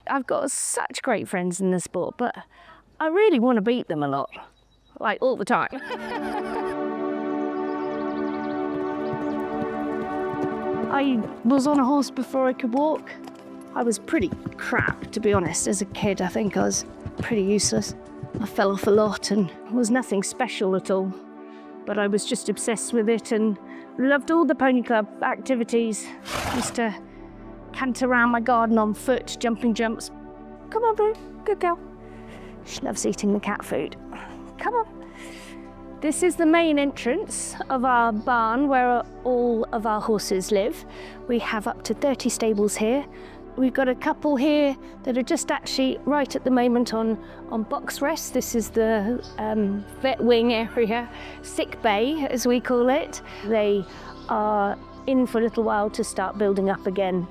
I've got such great friends in the sport, but I really want to beat them a lot, like all the time. I was on a horse before I could walk. I was pretty crap, to be honest. As a kid, I think I was pretty useless. I fell off a lot and was nothing special at all. But I was just obsessed with it and loved all the pony club activities. Used to canter around my garden on foot, jumping jumps. Come on, Boo, good girl. She loves eating the cat food. Come on. This is the main entrance of our barn where all of our horses live. We have up to 30 stables here. We've got a couple here that are just actually right at the moment on box rest. This is the vet wing area, sick bay as we call it. They are in for a little while to start building up again.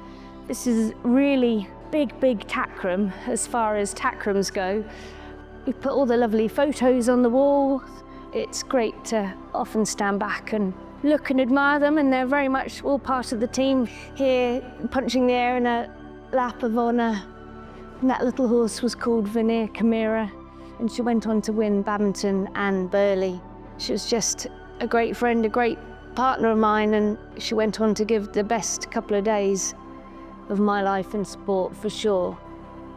This is really big tack room as far as tack rooms go. We've put all the lovely photos on the wall. It's great to often stand back and look and admire them, and they're very much all part of the team here, punching the air in a lap of honour. And that little horse was called Veneer Chimera, and she went on to win Badminton and Burghley. She was just a great friend, a great partner of mine, and she went on to give the best couple of days of my life in sport for sure.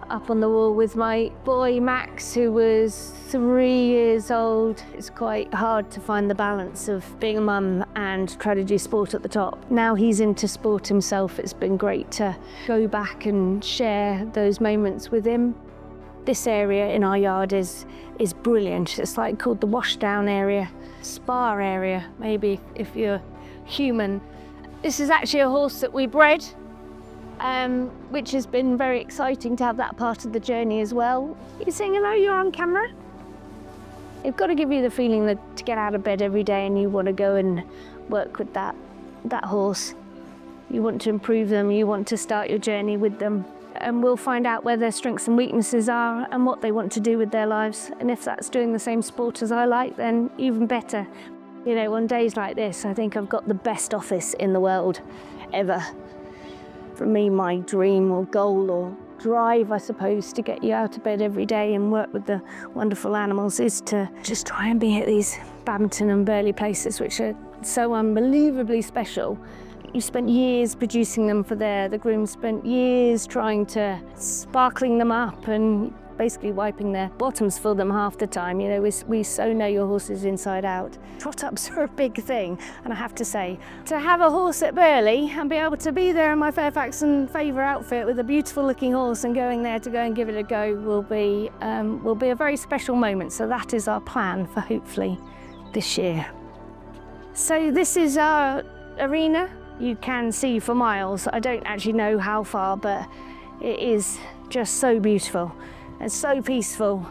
Up on the wall with my boy Max, who was 3 years old. It's quite hard to find the balance of being a mum and try to do sport at the top. Now he's into sport himself, it's been great to go back and share those moments with him. This area in our yard is brilliant. It's like called the washdown area, spa area, maybe if you're human. This is actually a horse that we bred, which has been very exciting to have that part of the journey as well. You're saying hello, you're on camera. It's got to give you the feeling that to get out of bed every day and you want to go and work with that horse. You want to improve them, you want to start your journey with them. And we'll find out where their strengths and weaknesses are and what they want to do with their lives. And if that's doing the same sport as I like, then even better. You know, on days like this, I think I've got the best office in the world ever. For me, my dream or goal or drive, I suppose, to get you out of bed every day and work with the wonderful animals is to just try and be at these Badminton and Burghley places, which are so unbelievably special. You spent years producing them for there. The groom spent years trying to sparkling them up and basically wiping their bottoms for them half the time. You know, we so know your horses inside out. Trot-ups are a big thing, and I have to say, to have a horse at Burghley and be able to be there in my Fairfax Favor outfit with a beautiful looking horse and going there to go and give it a go will be a very special moment. So that is our plan for hopefully this year. So this is our arena. You can see for miles. I don't actually know how far, but it is just so beautiful and so peaceful.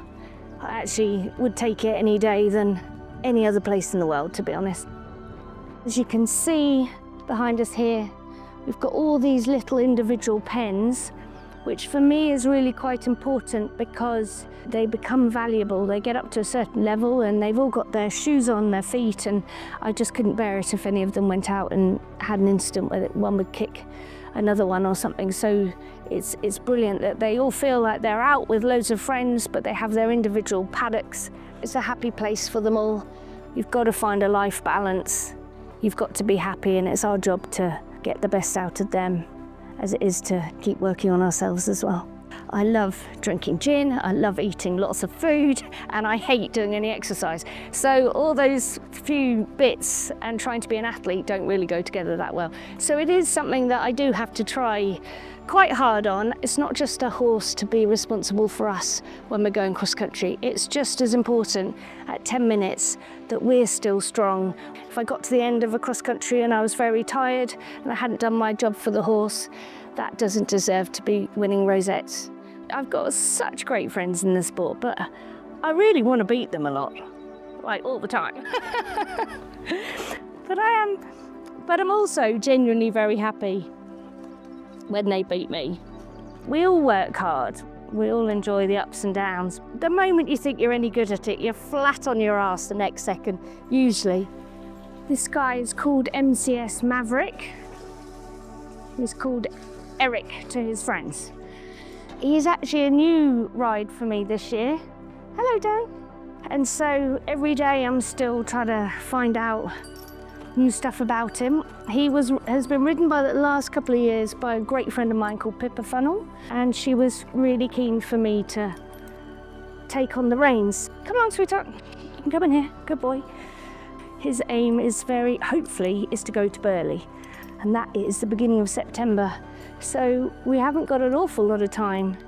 I actually would take it any day than any other place in the world, to be honest. As you can see behind us here, we've got all these little individual pens, which for me is really quite important because they become valuable. They get up to a certain level and they've all got their shoes on their feet, and I just couldn't bear it if any of them went out and had an incident where one would kick another one or something. So it's brilliant that they all feel like they're out with loads of friends, but they have their individual paddocks. It's a happy place for them all. You've got to find a life balance. You've got to be happy, and it's our job to get the best out of them, as it is to keep working on ourselves as well. I love drinking gin, I love eating lots of food, and I hate doing any exercise. So all those few bits and trying to be an athlete don't really go together that well. So it is something that I do have to try quite hard on. It's not just a horse to be responsible for us when we're going cross country. It's just as important at 10 minutes that we're still strong. If I got to the end of a cross country and I was very tired and I hadn't done my job for the horse, that doesn't deserve to be winning rosettes. I've got such great friends in the sport, but I really want to beat them a lot, like all the time. But I'm also genuinely very happy when they beat me. We all work hard. We all enjoy the ups and downs. The moment you think you're any good at it, you're flat on your ass the next second, usually. This guy is called MCS Maverick. He's called Eric to his friends. He's actually a new ride for me this year. Hello, Dan. And so every day I'm still trying to find out new stuff about him. He has been ridden by the last couple of years by a great friend of mine called Pippa Funnell, and she was really keen for me to take on the reins. Come along, sweetheart. You can come in here. Good boy. His aim is hopefully, to go to Burghley, and that is the beginning of September. So we haven't got an awful lot of time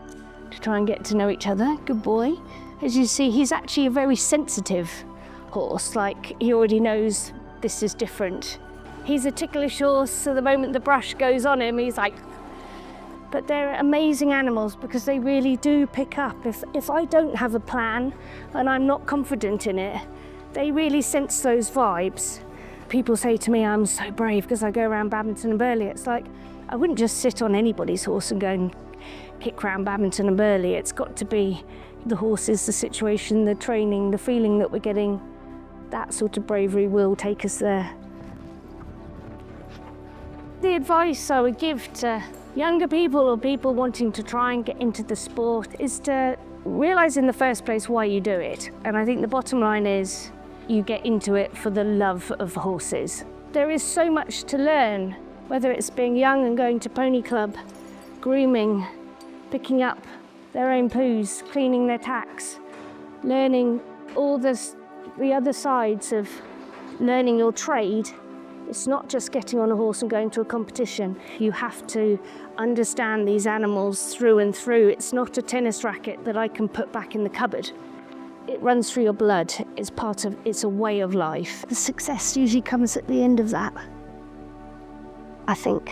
to try and get to know each other. Good boy. As you see, he's actually a very sensitive horse. Like, he already knows this is different. He's a ticklish horse, so the moment the brush goes on him, he's like... But they're amazing animals because they really do pick up. If I don't have a plan and I'm not confident in it, they really sense those vibes. People say to me, I'm so brave because I go around Badminton and Burghley. It's like, I wouldn't just sit on anybody's horse and go and kick around Badminton and Burghley. It's got to be the horses, the situation, the training, the feeling that we're getting. That sort of bravery will take us there. The advice I would give to younger people or people wanting to try and get into the sport is to realise in the first place why you do it. And I think the bottom line is you get into it for the love of horses. There is so much to learn, whether it's being young and going to pony club, grooming, picking up their own poos, cleaning their tacks, learning all the other sides of learning your trade. It's not just getting on a horse and going to a competition. You have to understand these animals through and through. It's not a tennis racket that I can put back in the cupboard. It runs through your blood. It's a way of life. The success usually comes at the end of that, I think.